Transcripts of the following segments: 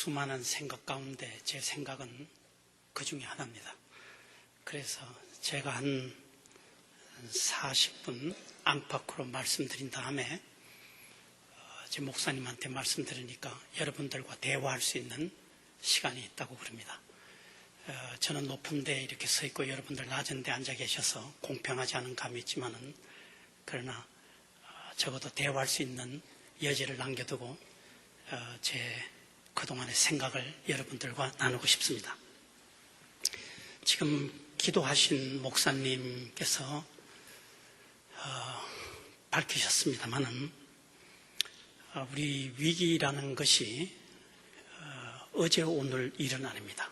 수많은 생각 가운데 제 생각은 그 중에 하나입니다. 그래서 제가 한 40분 안팎으로 말씀드린 다음에 제 목사님한테 말씀드리니까 여러분들과 대화할 수 있는 시간이 있다고 그럽니다. 저는 높은 데 이렇게 서 있고 여러분들 낮은 데 앉아 계셔서 공평하지 않은 감이 있지만은 그러나 적어도 대화할 수 있는 여지를 남겨두고 제 그동안의 생각을 여러분들과 나누고 싶습니다. 지금 기도하신 목사님께서 밝히셨습니다만은 우리 위기라는 것이 어제 오늘 일은 아닙니다.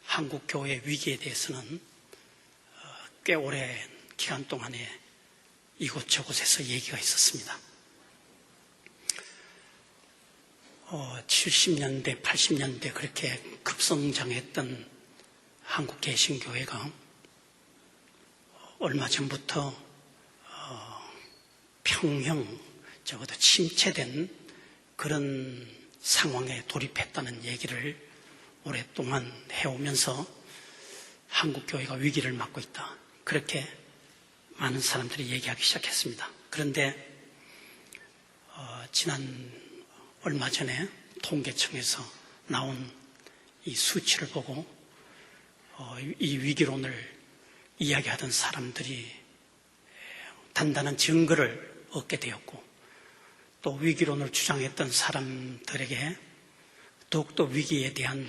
한국 교회 위기에 대해서는 꽤 오랜 기간 동안에 이곳저곳에서 얘기가 있었습니다. 70년대, 80년대 그렇게 급성장했던 한국 개신교회가 얼마 전부터 평형, 적어도 침체된 그런 상황에 돌입했다는 얘기를 오랫동안 해오면서 한국 교회가 위기를 맞고 있다. 그렇게 많은 사람들이 얘기하기 시작했습니다. 그런데 지난 얼마 전에 통계청에서 나온 이 수치를 보고 이 위기론을 이야기하던 사람들이 단단한 증거를 얻게 되었고 또 위기론을 주장했던 사람들에게 더욱더 위기에 대한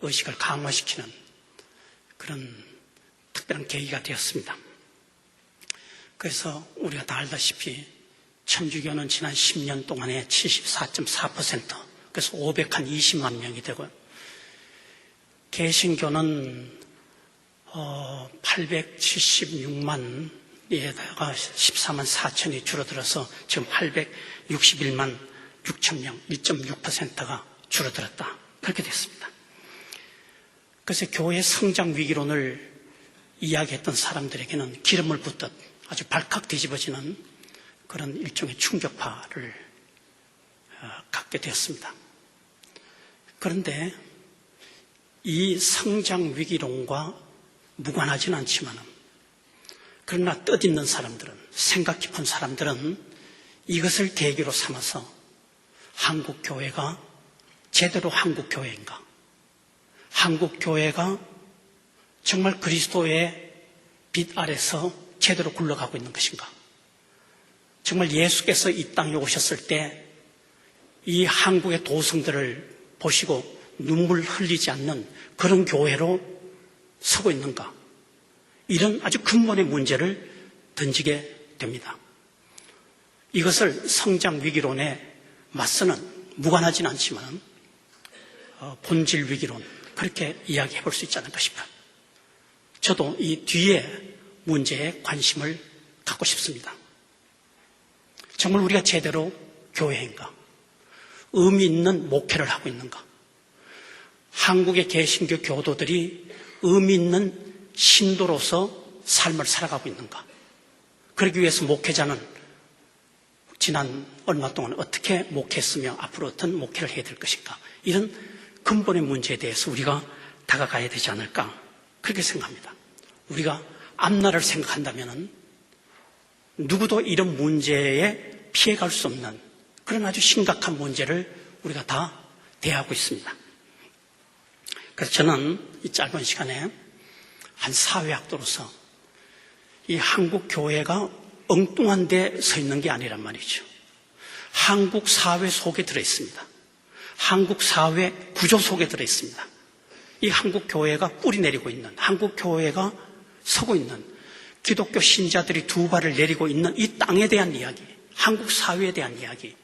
의식을 강화시키는 그런 특별한 계기가 되었습니다. 그래서 우리가 다 알다시피 천주교는 지난 10년 동안에 74.4%, 그래서 520만 명이 되고 개신교는 876만에다가 14만 4천이 줄어들어서 지금 861만 6천 명, 1.6%가 줄어들었다. 그렇게 됐습니다. 그래서 교회 성장 위기론을 이야기했던 사람들에게는 기름을 붓듯 아주 발칵 뒤집어지는 그런 일종의 충격파를 갖게 되었습니다. 그런데 이 성장 위기론과 무관하지는 않지만 그러나 뜻있는 사람들은, 생각 깊은 사람들은 이것을 계기로 삼아서 한국 교회가 제대로 한국 교회인가? 한국 교회가 정말 그리스도의 빛 아래서 제대로 굴러가고 있는 것인가? 정말 예수께서 이 땅에 오셨을 때 이 한국의 도성들을 보시고 눈물 흘리지 않는 그런 교회로 서고 있는가? 이런 아주 근본의 문제를 던지게 됩니다. 이것을 성장 위기론에 맞서는 무관하지는 않지만 본질 위기론 그렇게 이야기해 볼 수 있지 않을까 싶어요. 저도 이 뒤에 문제에 관심을 갖고 싶습니다. 정말 우리가 제대로 교회인가? 의미 있는 목회를 하고 있는가? 한국의 개신교 교도들이 의미 있는 신도로서 삶을 살아가고 있는가? 그러기 위해서 목회자는 지난 얼마 동안 어떻게 목회했으며 앞으로 어떤 목회를 해야 될 것인가? 이런 근본의 문제에 대해서 우리가 다가가야 되지 않을까? 그렇게 생각합니다. 우리가 앞날을 생각한다면 누구도 이런 문제에 피해갈 수 없는 그런 아주 심각한 문제를 우리가 다 대하고 있습니다. 그래서 저는 이 짧은 시간에 한 사회학도로서 이 한국 교회가 엉뚱한 데 서 있는 게 아니란 말이죠. 한국 사회 속에 들어있습니다. 한국 사회 구조 속에 들어있습니다. 이 한국 교회가 뿌리 내리고 있는, 한국 교회가 서고 있는, 기독교 신자들이 두 발을 내리고 있는 이 땅에 대한 이야기, 한국 사회에 대한 이야기,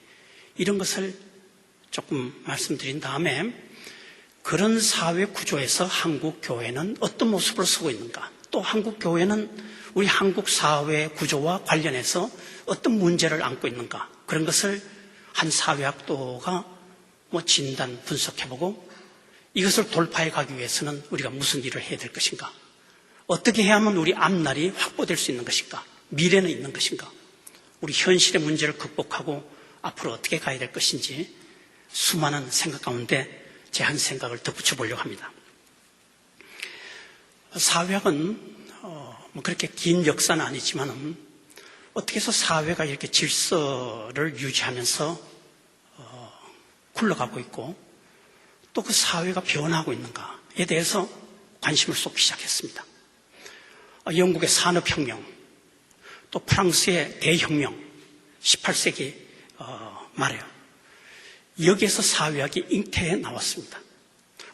이런 것을 조금 말씀드린 다음에 그런 사회 구조에서 한국 교회는 어떤 모습으로 서고 있는가, 또 한국 교회는 우리 한국 사회 구조와 관련해서 어떤 문제를 안고 있는가, 그런 것을 한 사회학도가 진단 분석해보고 이것을 돌파해 가기 위해서는 우리가 무슨 일을 해야 될 것인가, 어떻게 해야 하면 우리 앞날이 확보될 수 있는 것인가, 미래는 있는 것인가, 우리 현실의 문제를 극복하고 앞으로 어떻게 가야 될 것인지 수많은 생각 가운데 제 한 생각을 덧붙여 보려고 합니다. 사회학은 그렇게 긴 역사는 아니지만 어떻게 해서 사회가 이렇게 질서를 유지하면서 굴러가고 있고 또 그 사회가 변화하고 있는가에 대해서 관심을 쏟기 시작했습니다. 영국의 산업혁명, 또 프랑스의 대혁명, 18세기 말에요. 여기에서 사회학이 잉태해 나왔습니다.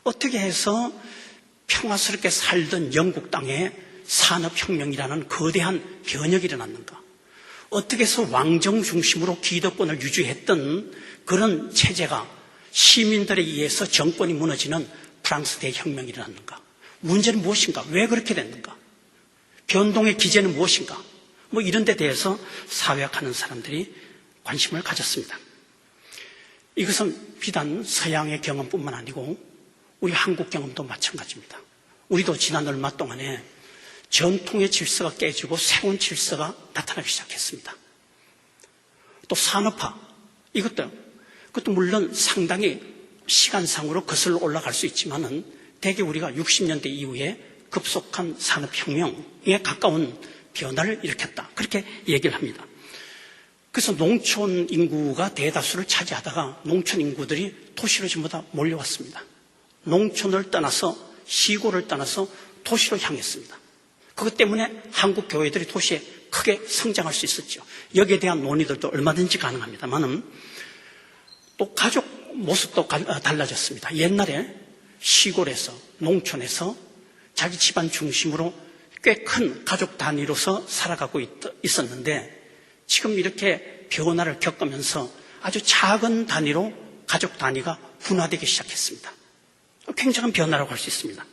어떻게 해서 평화스럽게 살던 영국 땅에 산업혁명이라는 거대한 변혁이 일어났는가? 어떻게 해서 왕정 중심으로 기득권을 유지했던 그런 체제가 시민들에 의해서 정권이 무너지는 프랑스 대혁명이 일어났는가? 문제는 무엇인가? 왜 그렇게 됐는가? 변동의 기제는 무엇인가? 이런 데 대해서 사회학하는 사람들이 관심을 가졌습니다. 이것은 비단 서양의 경험뿐만 아니고 우리 한국 경험도 마찬가지입니다. 우리도 지난 얼마 동안에 전통의 질서가 깨지고 새로운 질서가 나타나기 시작했습니다. 또 산업화, 그것도 물론 상당히 시간상으로 거슬러 올라갈 수 있지만은 대개 우리가 60년대 이후에 급속한 산업혁명에 가까운 변화를 일으켰다. 그렇게 얘기를 합니다. 그래서 농촌 인구가 대다수를 차지하다가 농촌 인구들이 도시로 전부 다 몰려왔습니다. 농촌을 떠나서 시골을 떠나서 도시로 향했습니다. 그것 때문에 한국 교회들이 도시에 크게 성장할 수 있었죠. 여기에 대한 논의들도 얼마든지 가능합니다만 또 가족 모습도 달라졌습니다. 옛날에 시골에서 농촌에서 자기 집안 중심으로 꽤 큰 가족 단위로서 살아가고 있었는데 지금 이렇게 변화를 겪으면서 아주 작은 단위로 가족 단위가 분화되기 시작했습니다. 굉장한 변화라고 할 수 있습니다.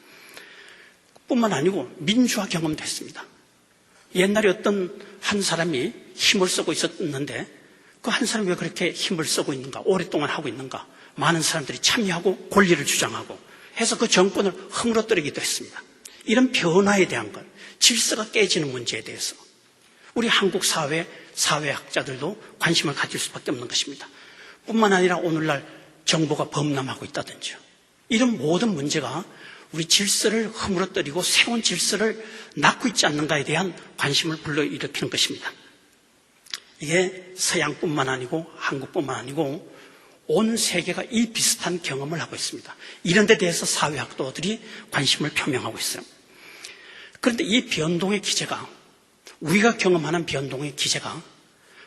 뿐만 아니고 민주화 경험도 했습니다. 옛날에 어떤 한 사람이 힘을 쓰고 있었는데 그 한 사람이 왜 그렇게 힘을 쓰고 있는가, 오랫동안 하고 있는가, 많은 사람들이 참여하고 권리를 주장하고 해서 그 정권을 허물어뜨리기도 했습니다. 이런 변화에 대한 것, 질서가 깨지는 문제에 대해서 우리 한국 사회학자들도 관심을 가질 수밖에 없는 것입니다. 뿐만 아니라 오늘날 정보가 범람하고 있다든지요. 이런 모든 문제가 우리 질서를 허물어뜨리고 새로운 질서를 낳고 있지 않는가에 대한 관심을 불러일으키는 것입니다. 이게 서양뿐만 아니고 한국뿐만 아니고 온 세계가 이 비슷한 경험을 하고 있습니다. 이런 데 대해서 사회학도들이 관심을 표명하고 있어요. 그런데 이 변동의 기제가, 우리가 경험하는 변동의 기제가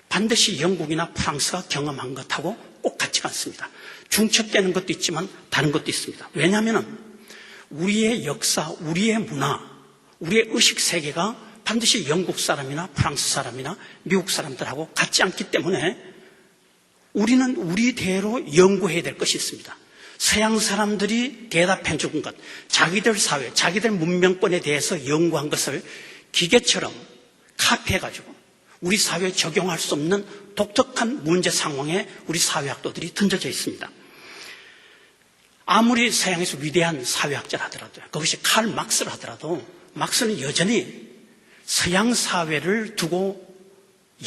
반드시 영국이나 프랑스가 경험한 것하고 꼭 같지가 않습니다. 중첩되는 것도 있지만 다른 것도 있습니다. 왜냐하면 우리의 역사, 우리의 문화, 우리의 의식세계가 반드시 영국 사람이나 프랑스 사람이나 미국 사람들하고 같지 않기 때문에 우리는 우리대로 연구해야 될 것이 있습니다. 서양 사람들이 대답해 준 것, 자기들 사회, 자기들 문명권에 대해서 연구한 것을 기계처럼 카피해가지고 우리 사회에 적용할 수 없는 독특한 문제 상황에 우리 사회학도들이 던져져 있습니다. 아무리 서양에서 위대한 사회학자를 하더라도, 그것이 칼 막스를 하더라도 막스는 여전히 서양 사회를 두고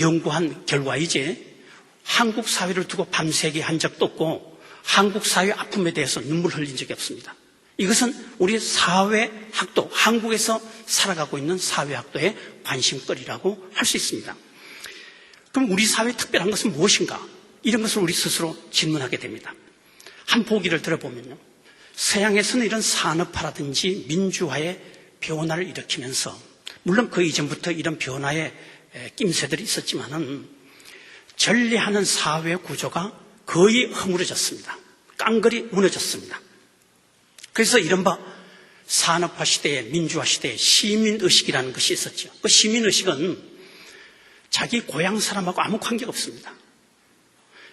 연구한 결과이지 한국 사회를 두고 밤새기 한 적도 없고 한국 사회 아픔에 대해서 눈물 흘린 적이 없습니다. 이것은 우리 사회학도, 한국에서 살아가고 있는 사회학도의 관심거리라고 할 수 있습니다. 그럼 우리 사회의 특별한 것은 무엇인가? 이런 것을 우리 스스로 질문하게 됩니다. 한 보기를 들어보면요, 서양에서는 이런 산업화라든지 민주화의 변화를 일으키면서, 물론 그 이전부터 이런 변화의 낌새들이 있었지만은 전례하는 사회 구조가 거의 허물어졌습니다. 깡그리 무너졌습니다. 그래서 이른바 산업화 시대에, 민주화 시대에 시민의식이라는 것이 있었죠. 그 시민의식은 자기 고향 사람하고 아무 관계가 없습니다.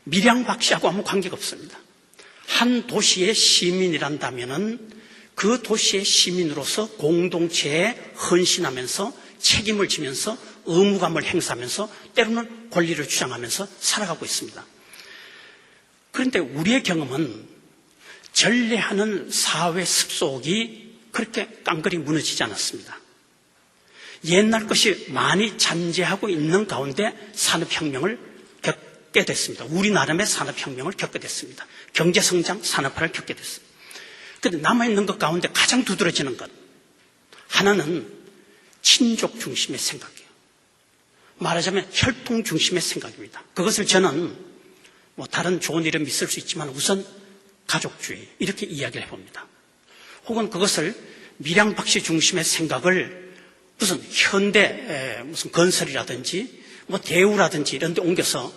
밀양박씨하고 아무 관계가 없습니다. 한 도시의 시민이란다면은 그 도시의 시민으로서 공동체에 헌신하면서 책임을 지면서 의무감을 행사하면서 때로는 권리를 주장하면서 살아가고 있습니다. 그런데 우리의 경험은 전례하는 사회 습속이 그렇게 깡그리 무너지지 않았습니다. 옛날 것이 많이 잠재하고 있는 가운데 산업혁명을 겪게 됐습니다. 우리 나름의 산업혁명을 겪게 됐습니다. 경제성장, 산업화를 겪게 됐습니다. 근데 남아있는 것 가운데 가장 두드러지는 것. 하나는 친족 중심의 생각이에요. 말하자면 혈통 중심의 생각입니다. 그것을 저는 다른 좋은 이름 있을 수 있지만 우선 가족주의 이렇게 이야기를 해봅니다. 혹은 그것을 밀양박씨 중심의 생각을 무슨 현대 무슨 건설이라든지 대우라든지 이런 데 옮겨서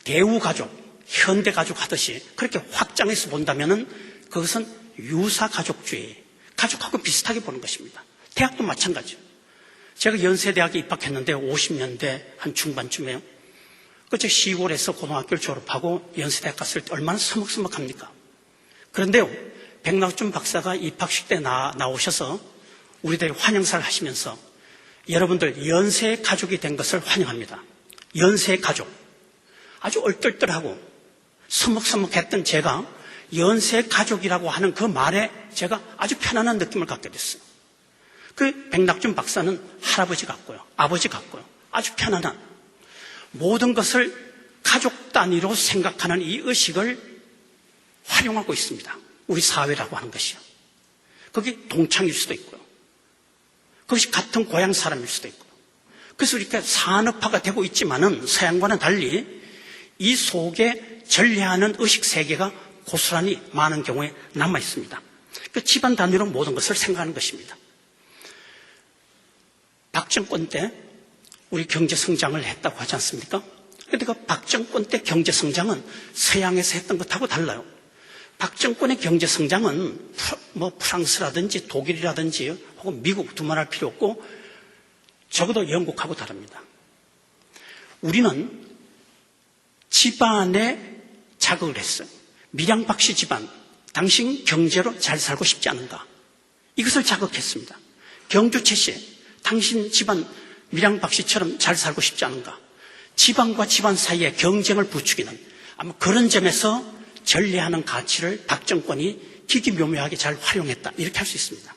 대우가족, 현대가족 하듯이 그렇게 확장해서 본다면은 그것은 유사가족주의, 가족하고 비슷하게 보는 것입니다. 대학도 마찬가지죠. 제가 연세대학에 입학했는데 50년대 한 중반쯤에요. 그저 시골에서 고등학교를 졸업하고 연세대학 갔을 때 얼마나 서먹서먹합니까? 그런데요, 백낙준 박사가 입학식 때 나오셔서 우리들이 환영사를 하시면서 여러분들 연세 가족이 된 것을 환영합니다. 연세 가족. 아주 얼떨떨하고 서먹서먹했던 제가 연세 가족이라고 하는 그 말에 제가 아주 편안한 느낌을 갖게 됐어요. 그 백낙준 박사는 할아버지 같고요, 아버지 같고요, 아주 편안한 모든 것을 가족 단위로 생각하는 이 의식을 활용하고 있습니다. 우리 사회라고 하는 것이요. 그게 동창일 수도 있고요. 그것이 같은 고향 사람일 수도 있고요. 그래서 이렇게 산업화가 되고 있지만은 서양과는 달리 이 속에 전례하는 의식 세계가 고스란히 많은 경우에 남아 있습니다. 그 집안 단위로 모든 것을 생각하는 것입니다. 박정권 때 우리 경제 성장을 했다고 하지 않습니까? 그런데 그 박정권 때 경제 성장은 서양에서 했던 것하고 달라요. 박정권의 경제 성장은 프랑스라든지 독일이라든지 혹은 미국 두말할 필요 없고 적어도 영국하고 다릅니다. 우리는 집안에 자극을 했어요. 밀양박씨 집안, 당신 경제로 잘 살고 싶지 않은가? 이것을 자극했습니다. 경주채 씨, 당신 집안 밀양박씨처럼 잘 살고 싶지 않은가? 집안과 집안 사이에 경쟁을 부추기는 아마 그런 점에서 전례하는 가치를 박정권이 기기묘묘하게 잘 활용했다, 이렇게 할 수 있습니다.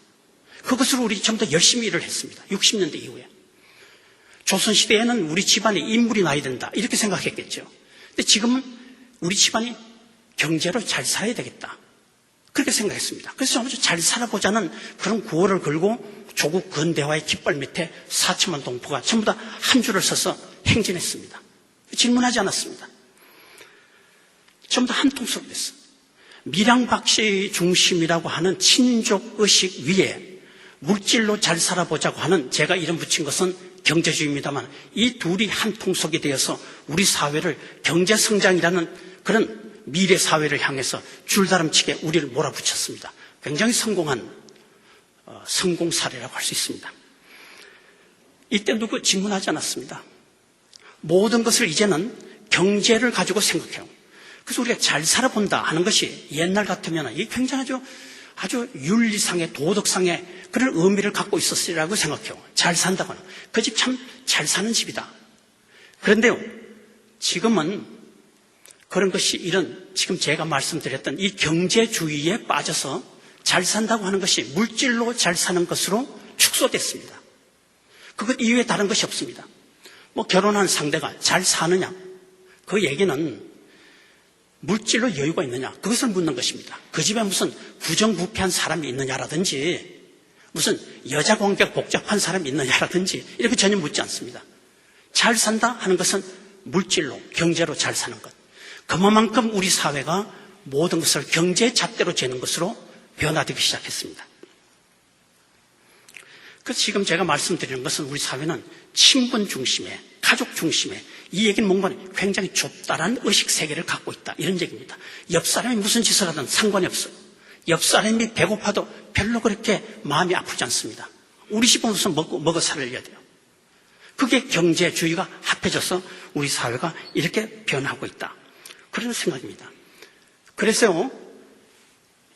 그것으로 우리 전부 다 열심히 일을 했습니다. 60년대 이후에. 조선시대에는 우리 집안에 인물이 나야 된다, 이렇게 생각했겠죠. 근데 지금은 우리 집안이 경제로 잘 살아야 되겠다, 그렇게 생각했습니다. 그래서 아무튼 잘 살아보자는 그런 구호를 걸고 조국 근대화의 깃발 밑에 4천만 동포가 전부 다 한 줄을 서서 행진했습니다. 질문하지 않았습니다. 전부 다 한 통속이 됐어요. 밀양박씨 중심이라고 하는 친족 의식 위에 물질로 잘 살아보자고 하는, 제가 이름 붙인 것은 경제주의입니다만, 이 둘이 한 통속이 되어서 우리 사회를 경제성장이라는 그런 미래 사회를 향해서 줄다름치게 우리를 몰아붙였습니다. 굉장히 성공한 성공 사례라고 할 수 있습니다. 이때 누구 질문하지 않았습니다. 모든 것을 이제는 경제를 가지고 생각해요. 그래서 우리가 잘 살아본다 하는 것이 옛날 같으면 이게 굉장히 아주 윤리상의 도덕상의 그런 의미를 갖고 있었으리라고 생각해요. 잘 산다고 하는. 그 집 참 잘 사는 집이다. 그런데요, 지금은 그런 것이 지금 제가 말씀드렸던 이 경제주의에 빠져서 잘 산다고 하는 것이 물질로 잘 사는 것으로 축소됐습니다. 그것 이외에 다른 것이 없습니다. 결혼한 상대가 잘 사느냐, 그 얘기는 물질로 여유가 있느냐, 그것을 묻는 것입니다. 그 집에 무슨 부정부패한 사람이 있느냐라든지 무슨 여자 관계가 복잡한 사람이 있느냐라든지 이렇게 전혀 묻지 않습니다. 잘 산다 하는 것은 물질로, 경제로 잘 사는 것. 그만큼 우리 사회가 모든 것을 경제의 잣대로 재는 것으로 변화되기 시작했습니다. 그래서 지금 제가 말씀드리는 것은 우리 사회는 친분 중심의, 가족 중심의, 이 얘기는 뭔가 굉장히 좁다란 의식 세계를 갖고 있다, 이런 얘기입니다. 옆 사람이 무슨 짓을 하든 상관이 없어요. 옆 사람이 배고파도 별로 그렇게 마음이 아프지 않습니다. 우리 집은 우선 먹어 살려야 돼요. 그게 경제주의가 합해져서 우리 사회가 이렇게 변하고 있다, 그런 생각입니다. 그래서요,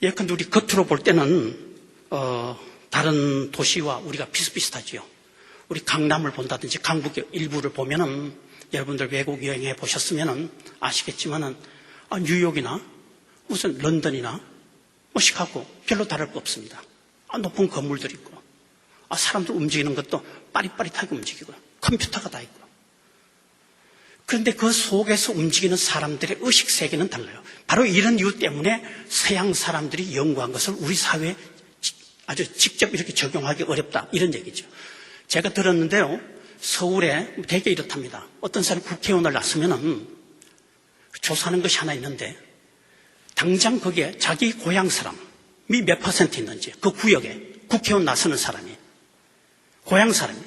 예컨대 우리 겉으로 볼 때는 다른 도시와 우리가 비슷비슷하지요. 우리 강남을 본다든지 강북의 일부를 보면은, 여러분들 외국 여행해 보셨으면은 아시겠지만은 뉴욕이나 무슨 런던이나 시카고 별로 다를 거 없습니다. 높은 건물들이 있고, 사람들 움직이는 것도 빠릿빠릿하게 움직이고요. 컴퓨터가 다 있고. 그런데 그 속에서 움직이는 사람들의 의식 세계는 달라요. 바로 이런 이유 때문에 서양 사람들이 연구한 것을 우리 사회에 아주 직접 이렇게 적용하기 어렵다, 이런 얘기죠. 제가 들었는데요, 서울에 되게 이렇답니다. 어떤 사람이 국회의원을 나서면은 조사하는 것이 하나 있는데, 당장 거기에 자기 고향 사람이 몇 퍼센트 있는지, 그 구역에 국회의원 나서는 사람이, 고향 사람이,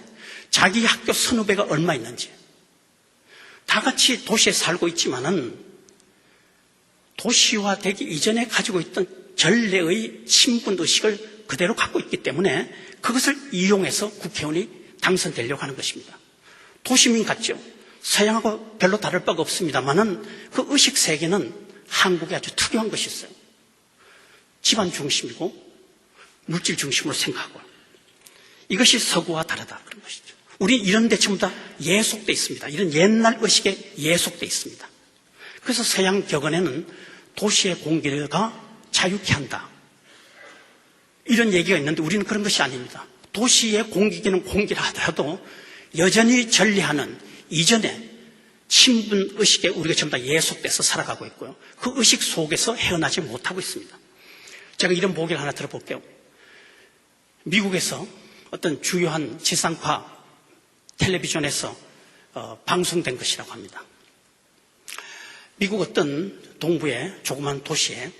자기 학교 선후배가 얼마 있는지, 다 같이 도시에 살고 있지만은 도시화되기 이전에 가지고 있던 전래의 신분의식을 그대로 갖고 있기 때문에 그것을 이용해서 국회의원이 당선되려고 하는 것입니다. 도시민 같죠? 서양하고 별로 다를 바가 없습니다만은 그 의식 세계는 한국에 아주 특유한 것이 있어요. 집안 중심이고 물질 중심으로 생각하고, 이것이 서구와 다르다, 그런 것이죠. 우리 이런 데 전부 다 예속되어 있습니다. 이런 옛날 의식에 예속되어 있습니다. 그래서 서양 격언에는 도시의 공기가 자유케 한다, 이런 얘기가 있는데 우리는 그런 것이 아닙니다. 도시의 공기기는 공기라 하더라도 여전히 전리하는 이전에 신분의식에 우리가 전부 다 예속돼서 살아가고 있고요. 그 의식 속에서 헤어나지 못하고 있습니다. 제가 이런 보기를 하나 들어볼게요. 미국에서 어떤 주요한 지상파 텔레비전에서 방송된 것이라고 합니다. 미국 어떤 동부의 조그만 도시에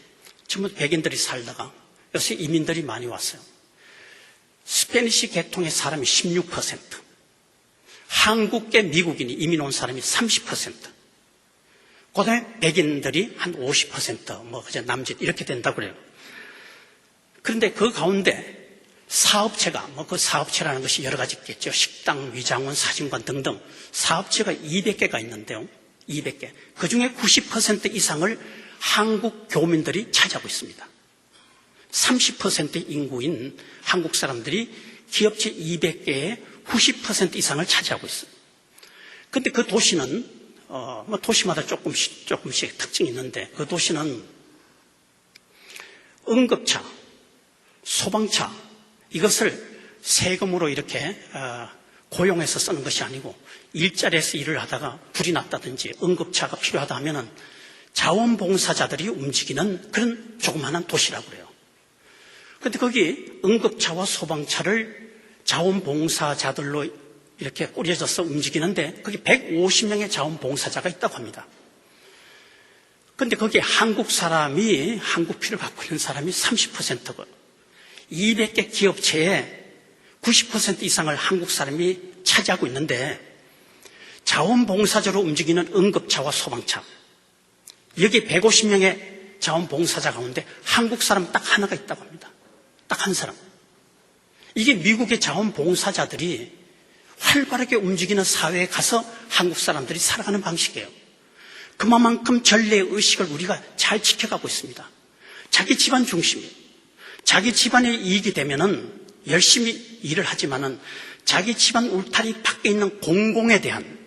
전부 백인들이 살다가 요새 이민들이 많이 왔어요. 스페니시 계통의 사람이 16%, 한국계 미국인이 이민 온 사람이 30%, 그 다음에 백인들이 한 50%, 그저 남짓 이렇게 된다고 그래요. 그런데 그 가운데 사업체가, 그 사업체라는 것이 여러 가지 있겠죠. 식당, 위장원, 사진관 등등 사업체가 200개가 있는데요. 200개. 그 중에 90% 이상을 한국 교민들이 차지하고 있습니다. 30% 인구인 한국 사람들이 기업체 200개의 90% 이상을 차지하고 있어요. 그런데 그 도시는, 도시마다 조금씩 특징이 있는데, 그 도시는 응급차, 소방차, 이것을 세금으로 이렇게 고용해서 쓰는 것이 아니고, 일자리에서 일을 하다가 불이 났다든지 응급차가 필요하다 하면은 자원봉사자들이 움직이는 그런 조그마한 도시라고 그래요. 그런데 거기 응급차와 소방차를 자원봉사자들로 이렇게 꾸려져서 움직이는데 거기 150명의 자원봉사자가 있다고 합니다. 그런데 거기에 한국 사람이, 한국 피를 갖고 있는 사람이 30%고 200개 기업체에 90% 이상을 한국 사람이 차지하고 있는데, 자원봉사자로 움직이는 응급차와 소방차, 여기 150명의 자원봉사자 가운데 한국 사람 딱 하나가 있다고 합니다. 딱 한 사람. 이게 미국의 자원봉사자들이 활발하게 움직이는 사회에 가서 한국 사람들이 살아가는 방식이에요. 그만큼 전례의 의식을 우리가 잘 지켜가고 있습니다. 자기 집안 중심이에요. 자기 집안의 이익이 되면은 열심히 일을 하지만은 자기 집안 울타리 밖에 있는 공공에 대한,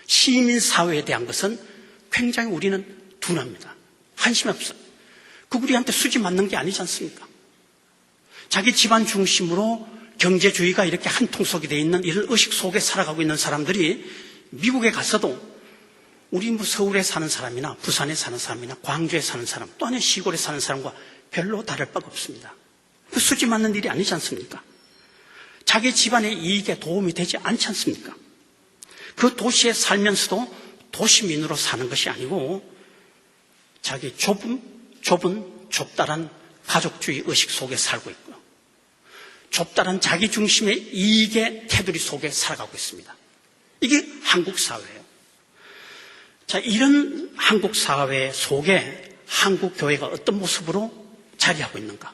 시민사회에 대한 것은 굉장히 우리는 둔합니다. 관심이 없어요. 그 우리한테 수지 맞는 게 아니지 않습니까? 자기 집안 중심으로 경제주의가 이렇게 한 통속이 되어 있는 이런 의식 속에 살아가고 있는 사람들이 미국에 가서도 우리 서울에 사는 사람이나 부산에 사는 사람이나 광주에 사는 사람, 또 아니면 시골에 사는 사람과 별로 다를 바가 없습니다. 그 수지 맞는 일이 아니지 않습니까? 자기 집안의 이익에 도움이 되지 않지 않습니까? 그 도시에 살면서도 도시민으로 사는 것이 아니고 자기 좁다란 가족주의 의식 속에 살고 있고요. 좁다란 자기 중심의 이익의 테두리 속에 살아가고 있습니다. 이게 한국 사회예요. 자, 이런 한국 사회 속에 한국 교회가 어떤 모습으로 자리하고 있는가?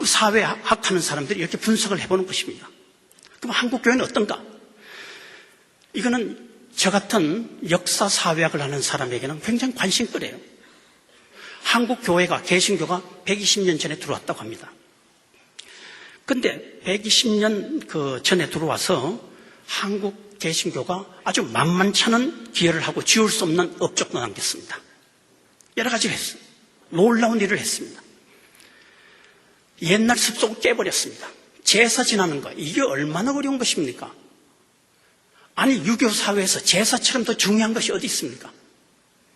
사회학하는 사람들이 이렇게 분석을 해보는 것입니다. 그럼 한국 교회는 어떤가? 이거는 저 같은 역사 사회학을 하는 사람에게는 굉장히 관심거리예요. 한국 교회가, 개신교가 120년 전에 들어왔다고 합니다. 근데 120년 전에 들어와서 한국 개신교가 아주 만만찮은 기여를 하고 지울 수 없는 업적도 남겼습니다. 여러 가지를 했어요. 놀라운 일을 했습니다. 옛날 습속을 깨버렸습니다. 제사 지나는 거, 이게 얼마나 어려운 것입니까? 아니, 유교 사회에서 제사처럼 더 중요한 것이 어디 있습니까?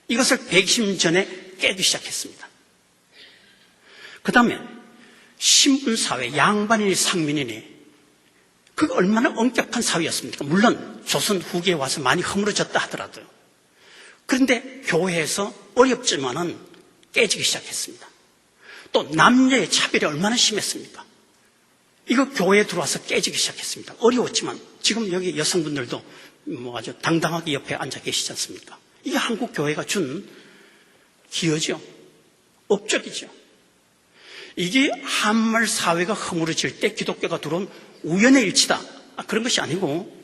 이것을 120년 전에 깨기 시작했습니다. 그 다음에 신분사회, 양반이니 상민이니 그게 얼마나 엄격한 사회였습니까? 물론 조선 후기에 와서 많이 허물어졌다 하더라도요. 그런데 교회에서 어렵지만은 깨지기 시작했습니다. 또 남녀의 차별이 얼마나 심했습니까? 이거 교회에 들어와서 깨지기 시작했습니다. 어려웠지만 지금 여기 여성분들도 뭐 아주 당당하게 옆에 앉아 계시지 않습니까? 이게 한국 교회가 준 기여죠. 업적이죠. 이게 한물 사회가 허물어질 때 기독교가 들어온 우연의 일치다. 그런 것이 아니고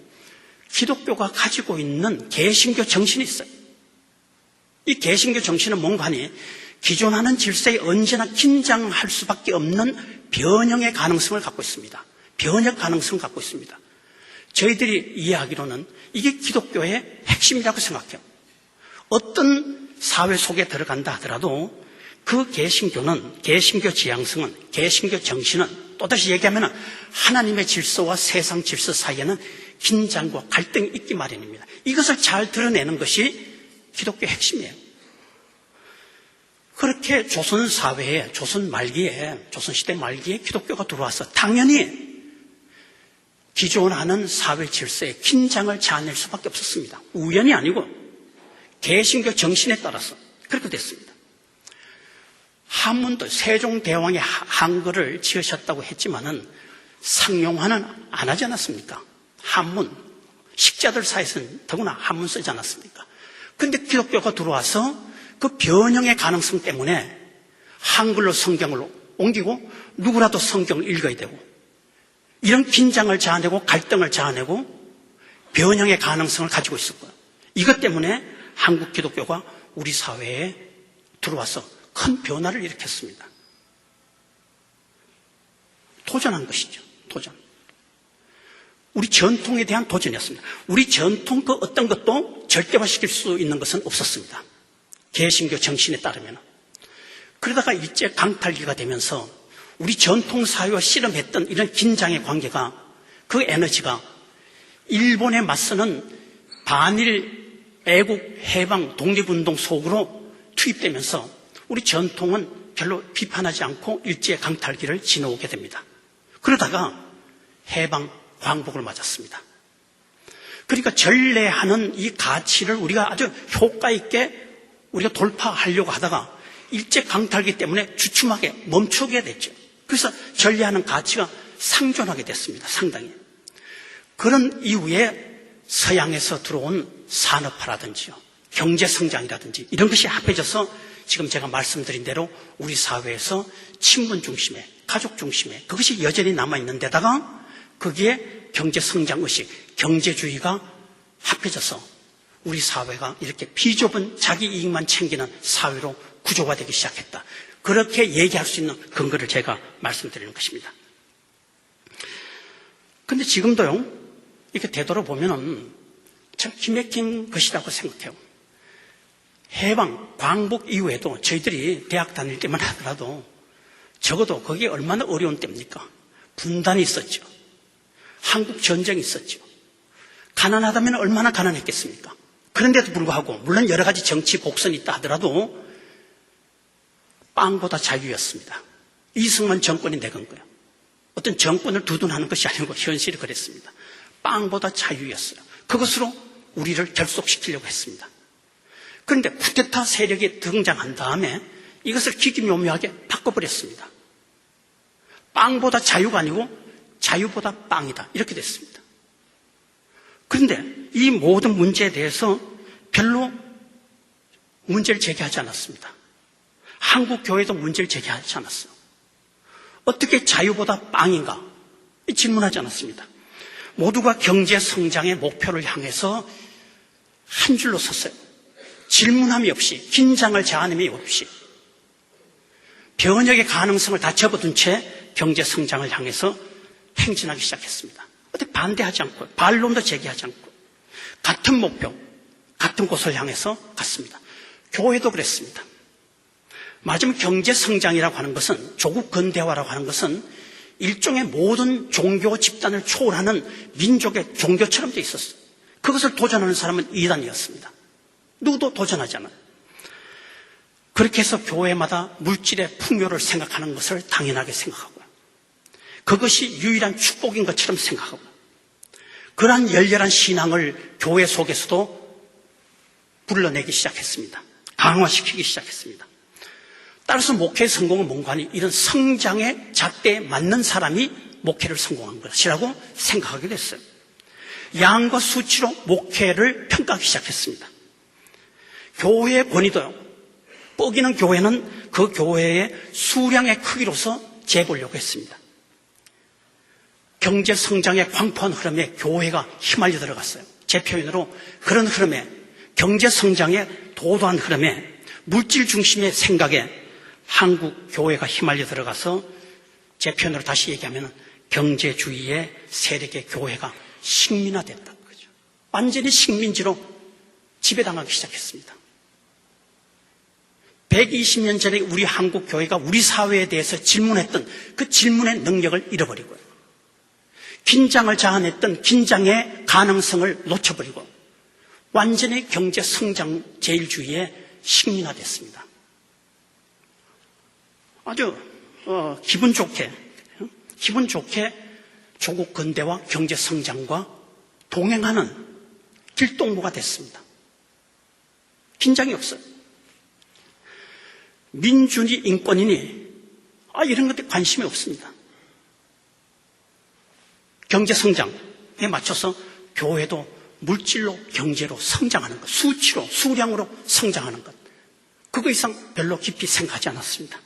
기독교가 가지고 있는 개신교 정신이 있어요. 이 개신교 정신은 뭔가 하니 기존하는 질서에 언제나 긴장할 수밖에 없는 변형의 가능성을 갖고 있습니다. 변형 가능성을 갖고 있습니다. 저희들이 이해하기로는 이게 기독교의 핵심이라고 생각해요. 어떤 사회 속에 들어간다 하더라도 그 개신교는, 개신교 지향성은, 개신교 정신은 또다시 얘기하면 하나님의 질서와 세상 질서 사이에는 긴장과 갈등이 있기 마련입니다. 이것을 잘 드러내는 것이 기독교의 핵심이에요. 그렇게 조선 사회에, 조선시대 말기에 기독교가 들어와서 당연히 기존하는 사회 질서에 긴장을 자아낼 수밖에 없었습니다. 우연이 아니고 개신교 정신에 따라서 그렇게 됐습니다. 한문도 세종대왕이 한글을 지으셨다고 했지만은 상용화는 안 하지 않았습니까? 한문, 식자들 사이에서는 더구나 한문 쓰지 않았습니까? 그런데 기독교가 들어와서 그 변형의 가능성 때문에 한글로 성경을 옮기고 누구라도 성경을 읽어야 되고 이런 긴장을 자아내고 갈등을 자아내고 변형의 가능성을 가지고 있었고요. 이것 때문에 한국 기독교가 우리 사회에 들어와서 큰 변화를 일으켰습니다. 도전한 것이죠. 도전. 우리 전통에 대한 도전이었습니다. 우리 전통 그 어떤 것도 절대화시킬 수 있는 것은 없었습니다. 개신교 정신에 따르면. 그러다가 일제 강탈기가 되면서 우리 전통 사회와 씨름했던 이런 긴장의 관계가, 그 에너지가 일본에 맞서는 반일 애국 해방 독립운동 속으로 투입되면서 우리 전통은 별로 비판하지 않고 일제 강탈기를 지나오게 됩니다. 그러다가 해방 광복을 맞았습니다. 그러니까 전래하는 이 가치를 우리가 아주 효과 있게 우리가 돌파하려고 하다가 일제 강탈기 때문에 주춤하게 멈추게 됐죠. 그래서 전래하는 가치가 상존하게 됐습니다. 상당히. 그런 이후에 서양에서 들어온 산업화라든지요, 경제성장이라든지 이런 것이 합해져서 지금 제가 말씀드린 대로 우리 사회에서 친분 중심에, 가족 중심에 그것이 여전히 남아있는 데다가 거기에 경제성장의식, 경제주의가 합해져서 우리 사회가 이렇게 비좁은 자기 이익만 챙기는 사회로 구조가 되기 시작했다. 그렇게 얘기할 수 있는 근거를 제가 말씀드리는 것입니다. 그런데 지금도요, 이렇게 되돌아보면 참 기맥힌 것이라고 생각해요. 해방, 광복 이후에도 저희들이 대학 다닐 때만 하더라도 적어도 거기에 얼마나 어려운 때입니까? 분단이 있었죠. 한국 전쟁이 있었죠. 가난하다면 얼마나 가난했겠습니까? 그런데도 불구하고 물론 여러 가지 정치 곡선이 있다 하더라도 빵보다 자유였습니다. 이승만 정권이 내건 거예요. 어떤 정권을 두둔하는 것이 아니고 현실이 그랬습니다. 빵보다 자유였어요. 그것으로 우리를 결속시키려고 했습니다. 그런데 쿠데타 세력이 등장한 다음에 이것을 기기묘묘하게 바꿔버렸습니다. 빵보다 자유가 아니고 자유보다 빵이다. 이렇게 됐습니다. 그런데 이 모든 문제에 대해서 별로 문제를 제기하지 않았습니다. 한국 교회도 문제를 제기하지 않았어요. 어떻게 자유보다 빵인가? 질문하지 않았습니다. 모두가 경제 성장의 목표를 향해서 한 줄로 섰어요. 질문함이 없이, 긴장을 자아냄이 없이 변혁의 가능성을 다 접어둔 채 경제 성장을 향해서 행진하기 시작했습니다. 어떻게 반대하지 않고 반론도 제기하지 않고 같은 목표, 같은 곳을 향해서 갔습니다. 교회도 그랬습니다. 맞으면 경제 성장이라고 하는 것은, 조국 근대화라고 하는 것은 일종의 모든 종교 집단을 초월하는 민족의 종교처럼 돼 있었어요. 그것을 도전하는 사람은 이단이었습니다. 누구도 도전하지 않아요. 그렇게 해서 교회마다 물질의 풍요를 생각하는 것을 당연하게 생각하고요. 그것이 유일한 축복인 것처럼 생각하고, 그러한 열렬한 신앙을 교회 속에서도 불러내기 시작했습니다. 강화시키기 시작했습니다. 따라서 목회의 성공은 뭔가 하니 이런 성장의 잣대에 맞는 사람이 목회를 성공한 것이라고 생각하게 됐어요. 양과 수치로 목회를 평가하기 시작했습니다. 교회의 권위도요, 뻐기는 교회는 그 교회의 수량의 크기로서 재보려고 했습니다. 경제 성장의 광포한 흐름에 교회가 휘말려 들어갔어요. 제 표현으로 그런 흐름에, 경제 성장의 도도한 흐름에, 물질 중심의 생각에 한국 교회가 휘말려 들어가서, 제 표현으로 다시 얘기하면 경제주의의 세력의 교회가 식민화됐다는 거죠. 완전히 식민지로 지배당하기 시작했습니다. 120년 전에 우리 한국 교회가 우리 사회에 대해서 질문했던 그 질문의 능력을 잃어버리고요, 긴장을 자아냈던 긴장의 가능성을 놓쳐버리고 완전히 경제 성장 제일주의에 식민화됐습니다. 아주 기분 좋게 조국 근대화 경제 성장과 동행하는 길동무가 됐습니다. 긴장이 없어요. 민주니 인권이니 이런 것에 관심이 없습니다. 경제 성장에 맞춰서 교회도 물질로, 경제로 성장하는 것, 수치로, 수량으로 성장하는 것, 그거 이상 별로 깊이 생각하지 않았습니다.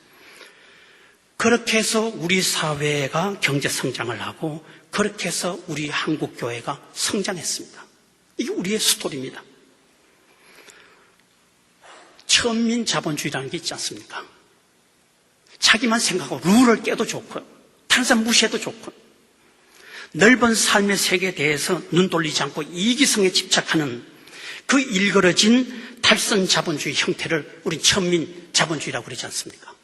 그렇게 해서 우리 사회가 경제 성장을 하고, 그렇게 해서 우리 한국 교회가 성장했습니다. 이게 우리의 스토리입니다. 천민 자본주의라는 게 있지 않습니까? 자기만 생각하고 룰을 깨도 좋고요, 다른 사람 무시해도 좋고요, 넓은 삶의 세계에 대해서 눈 돌리지 않고 이기성에 집착하는 그 일그러진 탈선 자본주의 형태를 우린 천민 자본주의라고 그러지 않습니까?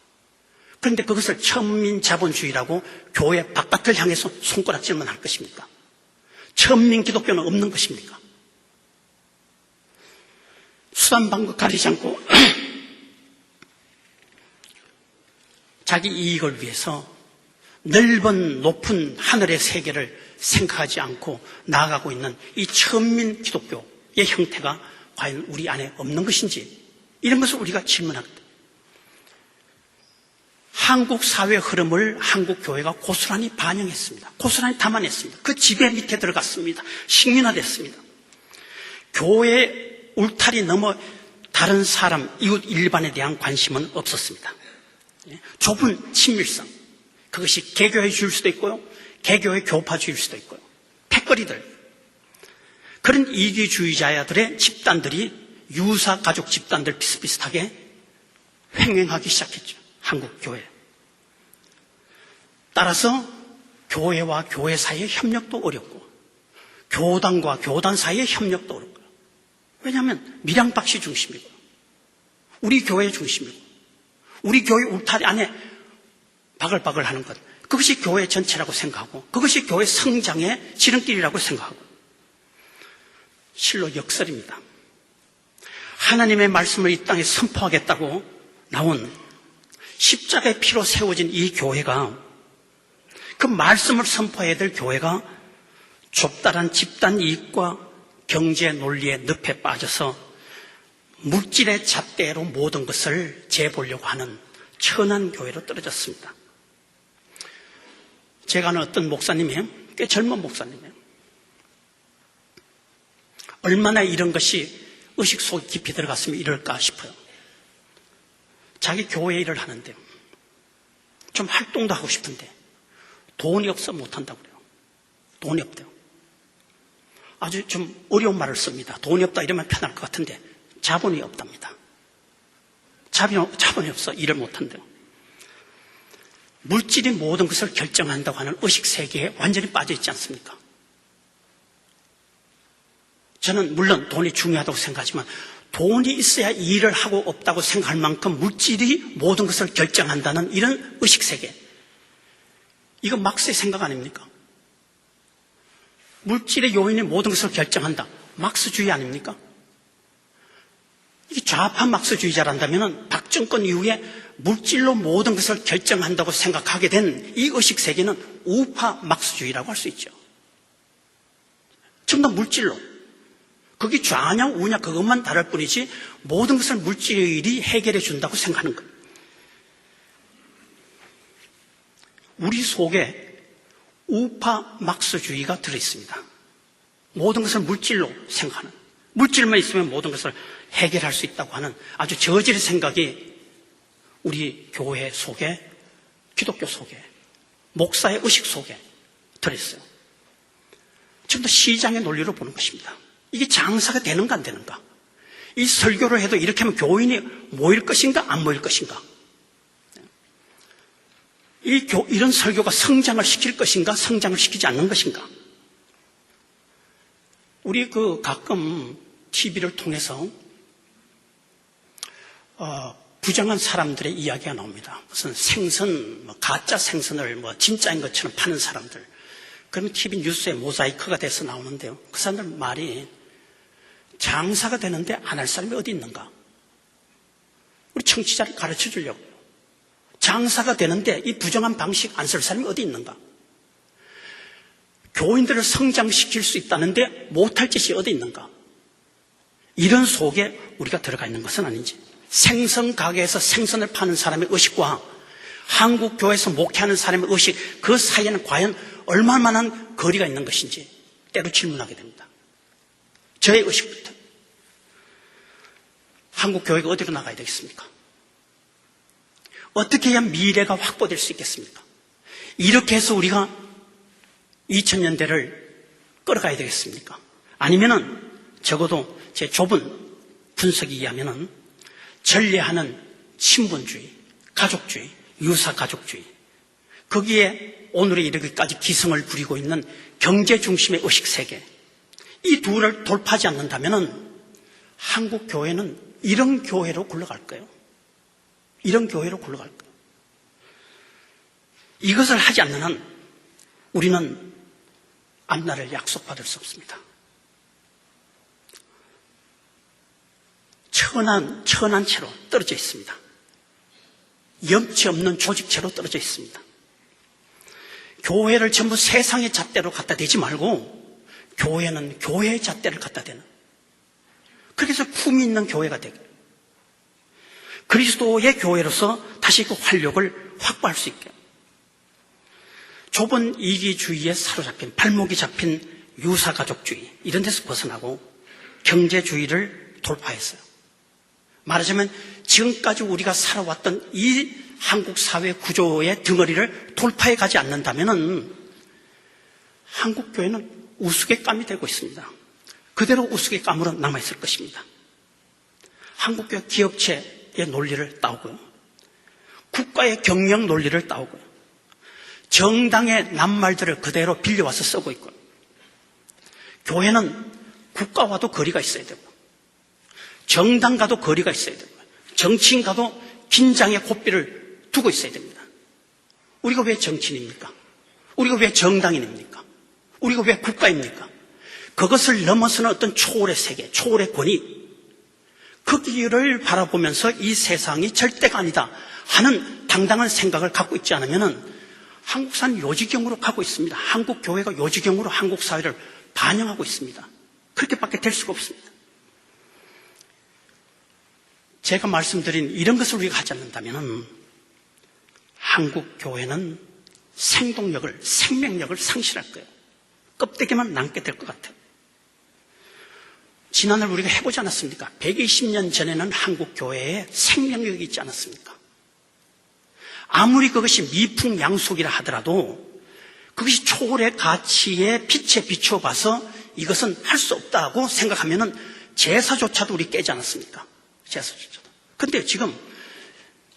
그런데 그것을 천민 자본주의라고 교회 바깥을 향해서 손가락질만 할 것입니까? 천민 기독교는 없는 것입니까? 수단 방법 가리지 않고 자기 이익을 위해서 넓은 높은 하늘의 세계를 생각하지 않고 나아가고 있는 이 천민 기독교의 형태가 과연 우리 안에 없는 것인지, 이런 것을 우리가 질문합니다. 한국 사회 흐름을 한국 교회가 고스란히 반영했습니다. 고스란히 담아냈습니다. 그 지배 밑에 들어갔습니다. 식민화됐습니다. 교회의 울타리 넘어 다른 사람, 이웃 일반에 대한 관심은 없었습니다. 좁은 친밀성, 그것이 개교회주의일 수도 있고요, 개교회 교파주의일 수도 있고요, 패거리들, 그런 이기주의자들의 집단들이 유사 가족 집단들 비슷비슷하게 횡행하기 시작했죠, 한국 교회. 따라서 교회와 교회 사이의 협력도 어렵고, 교단과 교단 사이의 협력도 어렵고요. 왜냐하면 밀양박씨 중심이고, 우리 교회 중심이고, 우리 교회 울타리 안에 바글바글 하는 것, 그것이 교회 전체라고 생각하고, 그것이 교회 성장의 지름길이라고 생각하고, 실로 역설입니다. 하나님의 말씀을 이 땅에 선포하겠다고 나온 십자가의 피로 세워진 이 교회가, 그 말씀을 선포해야 될 교회가 좁다란 집단 이익과 경제 논리의 늪에 빠져서 물질의 잣대로 모든 것을 재보려고 하는 천한 교회로 떨어졌습니다. 제가 아는 어떤 목사님이에요. 꽤 젊은 목사님이에요. 얼마나 이런 것이 의식 속에 깊이 들어갔으면 이럴까 싶어요. 자기 교회 일을 하는데 좀 활동도 하고 싶은데 돈이 없어 못한다고 그래요. 돈이 없대요. 아주 좀 어려운 말을 씁니다. 돈이 없다 이러면 편할 것 같은데 자본이 없답니다. 자본이 없어 일을 못한대요. 물질이 모든 것을 결정한다고 하는 의식세계에 완전히 빠져 있지 않습니까? 저는 물론 돈이 중요하다고 생각하지만 돈이 있어야 일을 하고 없다고 생각할 만큼 물질이 모든 것을 결정한다는 이런 의식세계, 이거 막스의 생각 아닙니까? 물질의 요인이 모든 것을 결정한다. 막스주의 아닙니까? 이게 좌파 막스주의자란다면 박정권 이후에 물질로 모든 것을 결정한다고 생각하게 된 이 의식세계는 우파 막스주의라고 할 수 있죠. 전부 다 물질로. 그게 좌냐 우냐 그것만 다를 뿐이지 모든 것을 물질이 해결해 준다고 생각하는 거예요. 우리 속에 우파 막스주의가 들어있습니다. 모든 것을 물질로 생각하는, 물질만 있으면 모든 것을 해결할 수 있다고 하는 아주 저질의 생각이 우리 교회 속에, 기독교 속에, 목사의 의식 속에 들어있어요. 전부 다 시장의 논리로 보는 것입니다. 이게 장사가 되는가 안 되는가? 이 설교를 해도 이렇게 하면 교인이 모일 것인가 안 모일 것인가? 이런 설교가 성장을 시킬 것인가 성장을 시키지 않는 것인가? 우리 가끔 TV를 통해서 부정한 사람들의 이야기가 나옵니다. 무슨 생선, 가짜 생선을 진짜인 것처럼 파는 사람들. 그러면 TV 뉴스에 모자이크가 돼서 나오는데요. 그 사람들 말이 장사가 되는데 안 할 사람이 어디 있는가? 우리 청취자를 가르쳐 주려고. 장사가 되는데 이 부정한 방식 안 쓸 사람이 어디 있는가? 교인들을 성장시킬 수 있다는데 못할 짓이 어디 있는가? 이런 속에 우리가 들어가 있는 것은 아닌지. 생선 가게에서 생선을 파는 사람의 의식과 한국 교회에서 목회하는 사람의 의식, 그 사이에는 과연 얼마만한 거리가 있는 것인지 때로 질문하게 됩니다. 저의 의식부터. 한국 교회가 어디로 나가야 되겠습니까? 어떻게 해야 미래가 확보될 수 있겠습니까? 이렇게 해서 우리가 2000년대를 끌어가야 되겠습니까? 아니면은 적어도 제 좁은 분석에 의하면은 전례하는 신분주의, 가족주의, 유사가족주의, 거기에 오늘에 이르기까지 기승을 부리고 있는 경제 중심의 의식세계, 이 둘을 돌파하지 않는다면은 한국 교회는 이런 교회로 굴러갈 거예요. 이런 교회로 굴러갈 거예요. 이것을 하지 않는 한 우리는 앞날을 약속받을 수 없습니다. 천한 채로 떨어져 있습니다. 염치 없는 조직체로 떨어져 있습니다. 교회를 전부 세상의 잣대로 갖다 대지 말고 교회는 교회의 잣대를 갖다 대는, 그래서 품위 있는 교회가 되게, 그리스도의 교회로서 다시 그 활력을 확보할 수 있게, 좁은 이기주의에 사로잡힌, 발목이 잡힌 유사가족주의 이런 데서 벗어나고 경제주의를 돌파했어요. 말하자면 지금까지 우리가 살아왔던 이 한국 사회 구조의 덩어리를 돌파해 가지 않는다면 한국 교회는 우스갯감이 되고 있습니다. 그대로 우스갯감으로 남아있을 것입니다. 한국 교회 기업체의 논리를 따오고요, 국가의 경영 논리를 따오고요, 정당의 낱말들을 그대로 빌려와서 쓰고 있고요, 교회는 국가와도 거리가 있어야 되고 정당과도 거리가 있어야 되고 정치인과도 긴장의 고삐를 두고 있어야 됩니다. 우리가 왜 정치인입니까? 우리가 왜 정당인입니까? 우리가 왜 국가입니까? 그것을 넘어서는 어떤 초월의 세계, 초월의 권위, 그 길을 바라보면서 이 세상이 절대가 아니다 하는 당당한 생각을 갖고 있지 않으면 한국사는 요지경으로 가고 있습니다. 한국 교회가 요지경으로 한국 사회를 반영하고 있습니다. 그렇게밖에 될 수가 없습니다. 제가 말씀드린 이런 것을 우리가 하지 않는다면 한국 교회는 생동력을, 생명력을 상실할 거예요. 껍데기만 남게 될 것 같아요. 지난날 우리가 해보지 않았습니까? 120년 전에는 한국 교회에 생명력이 있지 않았습니까? 아무리 그것이 미풍양속이라 하더라도 그것이 초월의 가치에 빛에 비춰봐서 이것은 할 수 없다고 생각하면은 제사조차도 우리 깨지 않았습니까? 제사조차도. 근데 지금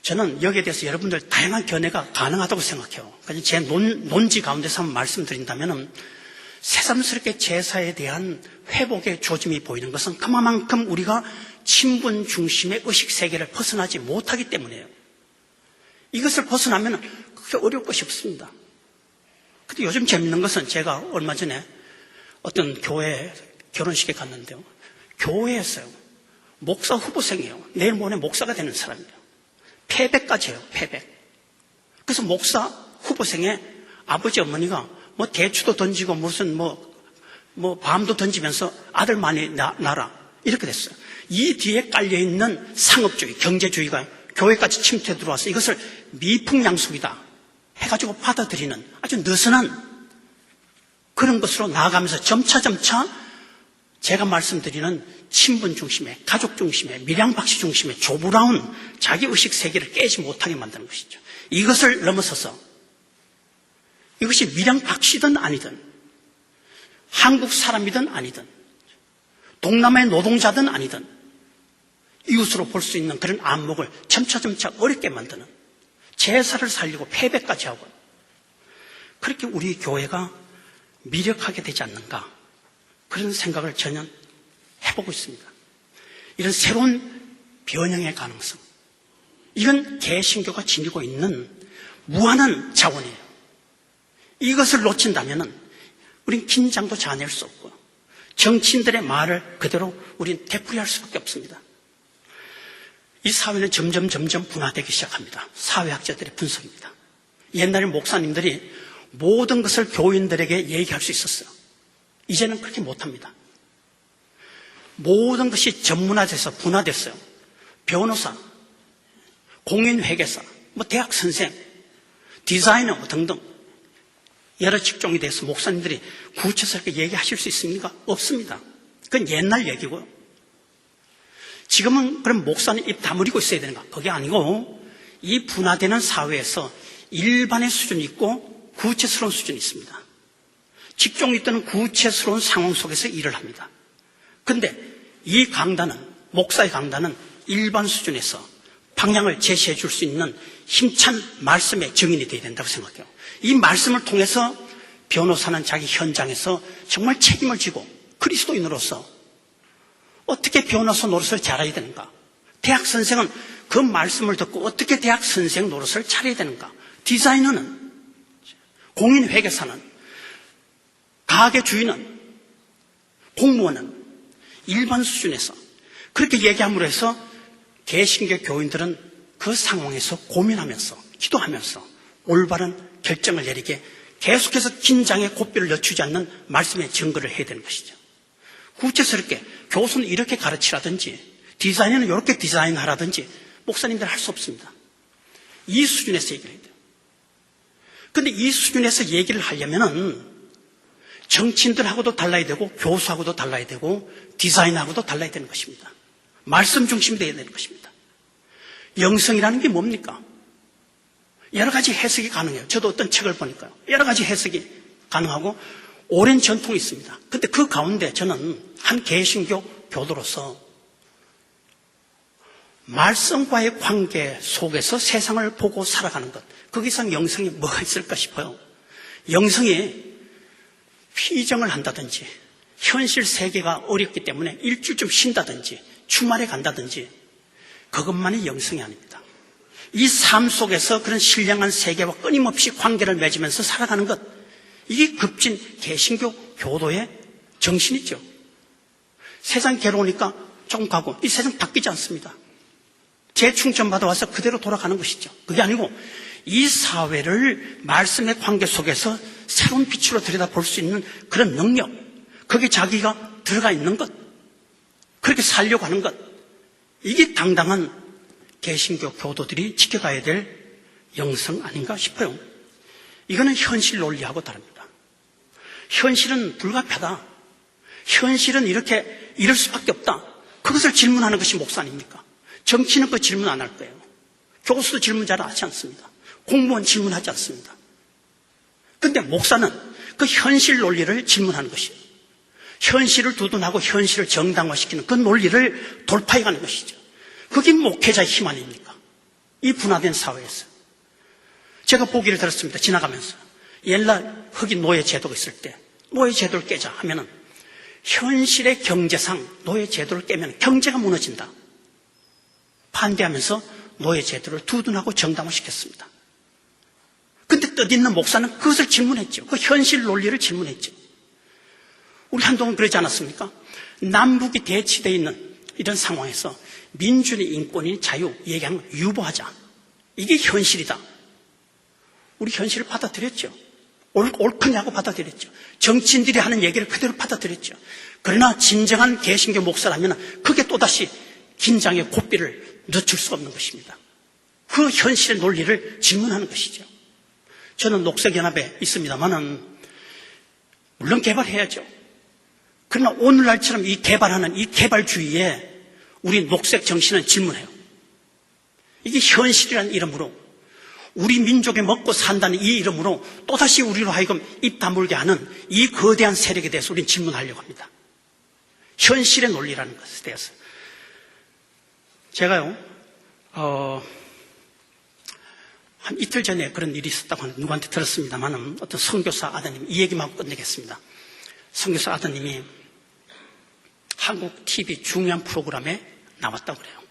저는 여기에 대해서 여러분들 다양한 견해가 가능하다고 생각해요. 그래서 제 논지 가운데서 한번 말씀드린다면은 새삼스럽게 제사에 대한 회복의 조짐이 보이는 것은 그만큼 우리가 친분 중심의 의식세계를 벗어나지 못하기 때문이에요. 이것을 벗어나면 그게 어려울 것이 없습니다. 근데 요즘 재밌는 것은 제가 얼마 전에 어떤 교회 결혼식에 갔는데요. 교회에서요. 목사 후보생이에요. 내일 모레 목사가 되는 사람이에요. 패백까지 해요. 패백. 그래서 목사 후보생에 아버지 어머니가 뭐 대추도 던지고 무슨 밤도 던지면서 아들 많이 낳아라. 이렇게 됐어요. 이 뒤에 깔려있는 상업주의, 경제주의가 교회까지 침투해 들어와서 이것을 미풍양속이다 해가지고 받아들이는 아주 느슨한 그런 것으로 나아가면서 점차점차 제가 말씀드리는 친분 중심의, 가족 중심의, 밀양박씨 중심의 조부라운 자기의식 세계를 깨지 못하게 만드는 것이죠. 이것을 넘어서서 이것이 밀양박씨든 아니든 한국 사람이든 아니든 동남아의 노동자든 아니든 이웃으로 볼 수 있는 그런 안목을 점차점차 어렵게 만드는 제사를 살리고 패배까지 하고 그렇게 우리 교회가 미력하게 되지 않는가 그런 생각을 전혀 해보고 있습니다. 이런 새로운 변형의 가능성 이건 개신교가 지니고 있는 무한한 자원이에요. 이것을 놓친다면 우린 긴장도 자아낼 수 없고요. 정치인들의 말을 그대로 우린 되풀이할 수밖에 없습니다. 이 사회는 점점 분화되기 시작합니다. 사회학자들의 분석입니다. 옛날에 목사님들이 모든 것을 교인들에게 얘기할 수 있었어요. 이제는 그렇게 못합니다. 모든 것이 전문화돼서 분화됐어요. 변호사, 공인회계사, 대학 선생, 디자이너 등등 여러 직종에 대해서 목사님들이 구체스럽게 얘기하실 수 있습니까? 없습니다. 그건 옛날 얘기고요. 지금은 그럼 목사님 입 다물고 있어야 되는가? 그게 아니고 이 분화되는 사회에서 일반의 수준이 있고 구체스러운 수준이 있습니다. 직종이 있던 구체스러운 상황 속에서 일을 합니다. 그런데 이 강단은, 목사의 강단은 일반 수준에서 방향을 제시해 줄 수 있는 힘찬 말씀의 증인이 되어야 된다고 생각해요. 이 말씀을 통해서 변호사는 자기 현장에서 정말 책임을 지고 그리스도인으로서 어떻게 변호사 노릇을 잘해야 되는가? 대학 선생은 그 말씀을 듣고 어떻게 대학 선생 노릇을 잘해야 되는가? 디자이너는, 공인회계사는, 가게 주인은, 공무원은 일반 수준에서 그렇게 얘기함으로 해서 개신교 교인들은 그 상황에서 고민하면서 기도하면서 올바른 결정을 내리게 계속해서 긴장의 고삐를 늦추지 않는 말씀의 증거를 해야 되는 것이죠. 구체스럽게 교수는 이렇게 가르치라든지 디자이너는 이렇게 디자인하라든지 목사님들 할 수 없습니다. 이 수준에서 얘기를 해야 돼요. 그런데 이 수준에서 얘기를 하려면은 정치인들하고도 달라야 되고 교수하고도 달라야 되고 디자인하고도 달라야 되는 것입니다. 말씀 중심이 되어야 되는 것입니다. 영성이라는 게 뭡니까? 여러 가지 해석이 가능해요. 저도 어떤 책을 보니까요. 여러 가지 해석이 가능하고 오랜 전통이 있습니다. 그런데 그 가운데 저는 한 개신교 교도로서 말씀과의 관계 속에서 세상을 보고 살아가는 것, 거기 이상 영성이 뭐가 있을까 싶어요. 영성이 피정을 한다든지 현실 세계가 어렵기 때문에 일주일쯤 쉰다든지 주말에 간다든지 그것만이 영성이 아닙니다. 이 삶 속에서 그런 신령한 세계와 끊임없이 관계를 맺으면서 살아가는 것, 이게 급진 개신교 교도의 정신이죠. 세상 괴로우니까 조금 가고 이 세상 바뀌지 않습니다. 재충전 받아와서 그대로 돌아가는 것이죠. 그게 아니고 이 사회를 말씀의 관계 속에서 새로운 빛으로 들여다볼 수 있는 그런 능력, 거기에 자기가 들어가 있는 것, 그렇게 살려고 하는 것, 이게 당당한 개신교 교도들이 지켜가야 될 영성 아닌가 싶어요. 이거는 현실 논리하고 다릅니다. 현실은 불가피하다. 현실은 이렇게 이럴 수밖에 없다. 그것을 질문하는 것이 목사 아닙니까? 정치는 그 질문 안 할 거예요. 교수도 질문 잘 하지 않습니다. 공무원 질문하지 않습니다. 그런데 목사는 그 현실 논리를 질문하는 것이에요. 현실을 두둔하고 현실을 정당화시키는 그 논리를 돌파해가는 것이죠. 그게 목회자의 힘 아닙니까? 이 분화된 사회에서. 제가 보기를 들었습니다. 지나가면서. 옛날 흑인 노예 제도가 있을 때 노예 제도를 깨자 하면은 현실의 경제상 노예 제도를 깨면 경제가 무너진다. 반대하면서 노예 제도를 두둔하고 정당화시켰습니다. 근데 뜻있는 목사는 그것을 질문했죠. 그 현실 논리를 질문했죠. 우리 한동안 그러지 않았습니까? 남북이 대치되어 있는 이런 상황에서 민주주의, 인권이, 자유 얘기하는 걸 유보하자. 이게 현실이다. 우리 현실을 받아들였죠. 옳거냐고 받아들였죠. 정치인들이 하는 얘기를 그대로 받아들였죠. 그러나 진정한 개신교 목사라면 그게 또다시 긴장의 고삐를 늦출 수 없는 것입니다. 그 현실의 논리를 질문하는 것이죠. 저는 녹색연합에 있습니다만은 물론 개발해야죠. 그러나 오늘날처럼 이 개발하는 이 개발주의에 우리 녹색 정신은 질문해요. 이게 현실이라는 이름으로 우리 민족이 먹고 산다는 이 이름으로 또다시 우리로 하여금 입 다물게 하는 이 거대한 세력에 대해서 우리는 질문하려고 합니다. 현실의 논리라는 것에 대해서. 제가요, 한 이틀 전에 그런 일이 있었다고 누구한테 들었습니다만 어떤 선교사 아드님, 이 얘기만 하고 끝내겠습니다. 선교사 아드님이 한국 TV 중요한 프로그램에 나왔다고 그래요.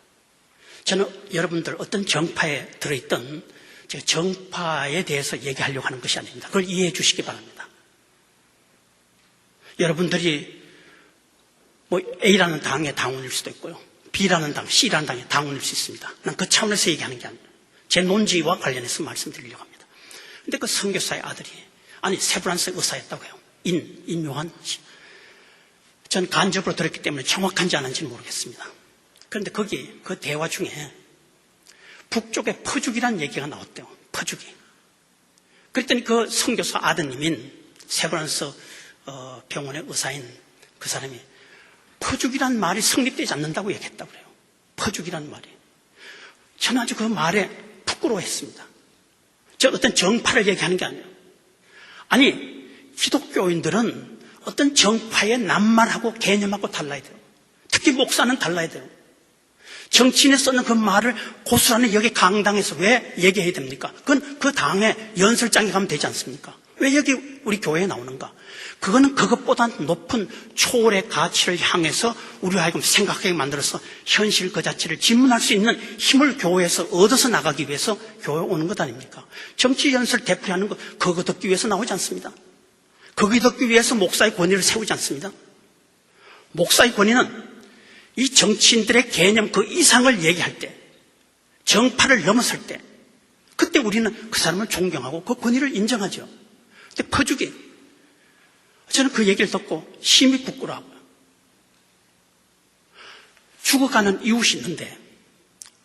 저는 여러분들 어떤 정파에 들어있던 제가 정파에 대해서 얘기하려고 하는 것이 아닙니다. 그걸 이해해 주시기 바랍니다. 여러분들이 뭐 A라는 당의 당원일 수도 있고요. B라는 당, C라는 당의 당원일 수 있습니다. 난 그 차원에서 얘기하는 게 아니라 제 논지와 관련해서 말씀드리려고 합니다. 근데 그 선교사의 아들이, 아니, 세브란스 의사였다고 해요. 인요한 씨. 전 간접으로 들었기 때문에 정확한지 아닌지는 모르겠습니다. 그런데 거기 그 대화 중에 북쪽의 퍼주기라는 얘기가 나왔대요. 퍼주기. 그랬더니 그 선교사 아드님인 세브란스 병원의 의사인 그 사람이 퍼주기란 말이 성립되지 않는다고 얘기했다고 그래요. 퍼주기란 말이. 저는 아주 그 말에 부끄러워했습니다. 저 어떤 정파를 얘기하는 게 아니에요. 아니, 기독교인들은 어떤 정파의 낱말하고 개념하고 달라야 돼요. 특히 목사는 달라야 돼요. 정치인에 쓰는 그 말을 고스란히 여기 강당에서 왜 얘기해야 됩니까? 그건 그 당의 연설장에 가면 되지 않습니까? 왜 여기 우리 교회에 나오는가? 그거는 그것보다 높은 초월의 가치를 향해서 우리와 하여금 생각하게 만들어서 현실 그 자체를 질문할 수 있는 힘을 교회에서 얻어서 나가기 위해서 교회에 오는 것 아닙니까? 정치 연설 대표하는 거 그거 듣기 위해서 나오지 않습니다. 그거 듣기 위해서 목사의 권위를 세우지 않습니다. 목사의 권위는 이 정치인들의 개념 그 이상을 얘기할 때, 정파를 넘어설 때, 그때 우리는 그 사람을 존경하고 그 권위를 인정하죠. 근데 퍼주기, 저는 그 얘기를 듣고 심히 부끄러워하고요. 죽어가는 이웃이 있는데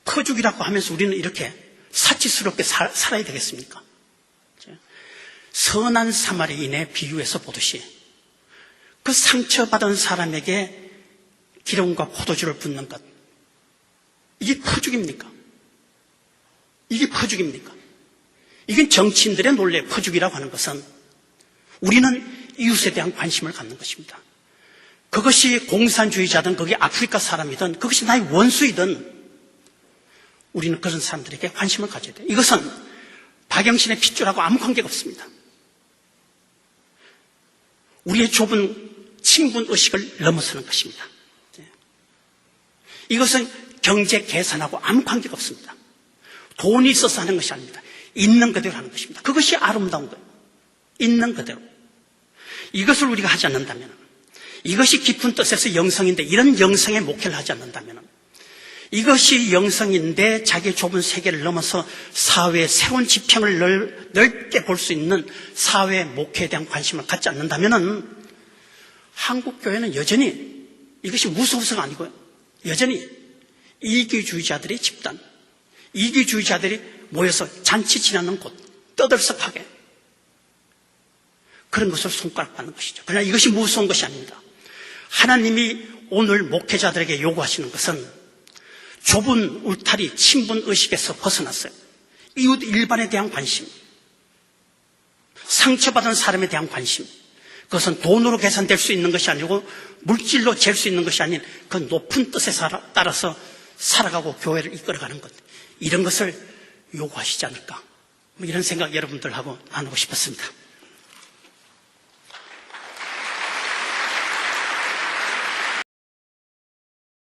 퍼주기라고 하면서 우리는 이렇게 사치스럽게 살아야 되겠습니까? 선한 사마리인의 비유에서 보듯이 그 상처받은 사람에게 기름과 포도주를 붓는 것, 이게 퍼주기입니까? 이게 퍼주기입니까? 이건 정치인들의 논리의 퍼주기라고 하는 것은 우리는 이웃에 대한 관심을 갖는 것입니다. 그것이 공산주의자든 그게 아프리카 사람이든 그것이 나의 원수이든 우리는 그런 사람들에게 관심을 가져야 돼요. 이것은 박영신의 핏줄하고 아무 관계가 없습니다. 우리의 좁은 친분의식을 넘어서는 것입니다. 이것은 경제 계산하고 아무 관계가 없습니다. 돈이 있어서 하는 것이 아닙니다. 있는 그대로 하는 것입니다. 그것이 아름다운 거예요. 있는 그대로. 이것을 우리가 하지 않는다면, 이것이 깊은 뜻에서 영성인데 이런 영성의 목회를 하지 않는다면, 이것이 영성인데 자기의 좁은 세계를 넘어서 사회의 새로운 지평을 넓게 볼 수 있는 사회 목회에 대한 관심을 갖지 않는다면 한국교회는 여전히 이것이 무서워서가 아니고요. 여전히 이기주의자들의 집단, 이기주의자들이 모여서 잔치 지나는 곳, 떠들썩하게 그런 것을 손가락받는 것이죠. 그러나 이것이 무서운 것이 아닙니다. 하나님이 오늘 목회자들에게 요구하시는 것은 좁은 울타리, 친분의식에서 벗어났어요. 이웃 일반에 대한 관심, 상처받은 사람에 대한 관심, 그것은 돈으로 계산될 수 있는 것이 아니고 물질로 잴 수 있는 것이 아닌 그 높은 뜻에 따라서 살아가고 교회를 이끌어가는 것, 이런 것을 요구하시지 않을까, 이런 생각 여러분들하고 나누고 싶었습니다.